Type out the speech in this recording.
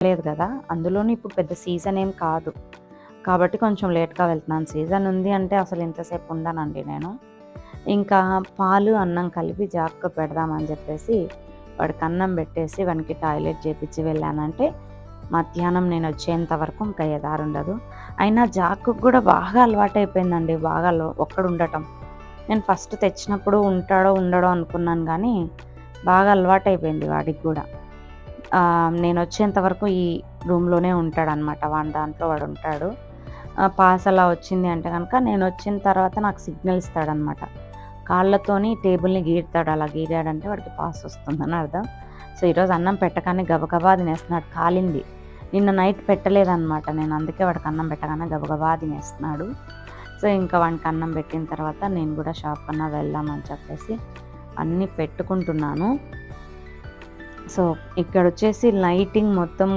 లేదు కదా! అందులోను ఇప్పుడు పెద్ద సీజన్ ఏం కాదు. కాబట్టి కొంచెం లేట్‌గా వెళ్తున్నాను. సీజన్ ఉంది అంటే అసలు ఇంతసేపు ఉండనండి నేను. ఇంకా పాలు, అన్నం కలిపి జాగ్‌గా పెడదామని చెప్పేసి వాడికి అన్నం పెట్టేసి వానికి టాయిలెట్ చేపిచ్చి వెళ్ళానంటే మధ్యాహ్నం నేనొచ్చేంత వరకు ఇంకా ఎదారుండదు. అయినా జాకుకి గూడా బాగా అలవాటయిపోయిందండి. బాగా ఒక్కడుండటం. నేను ఫస్ట్ తెచ్చినప్పుడు ఉంటాడో, ఉండడో అనుకున్నాను గానీ, బాగా అలవాటయిపోయింది వాడికి గూడా. నేనొచ్చేంత వరకు ఈ రూమ్‌లోనే ఉంటాడనమాట. వాని దాంట్లో వాడుంటాడు. పాస్ అలా వచ్చింది అంటే గనక నేనొచ్చిన తర్వాత నాకు సిగ్నల్ ఇస్తాడనమాట. కాళ్ళతోని టేబుల్‌ని గీరుతాడు. అలా గీరాడంటే వాడికి పాస్ వస్తుందని అర్థం. సో, ఈరోజు అన్నం పెట్టగానే గబగబా తినేస్తున్నాడు. కాలింది. నిన్న నైట్ పెట్టలేదనమాట నేను. అందుకే వాడికి అన్నం పెట్టగానే గబగబా తినేస్తున్నాడు. సో, ఇంకా వానికి అన్నం పెట్టిన తర్వాత నేను గూడా షాప్‌కన్నా వెళ్దామని చెప్పేసి అన్నీ పెట్టుకుంటున్నాను. సో, ఇక్కడొచ్చేసి లైటింగ్ మొత్తం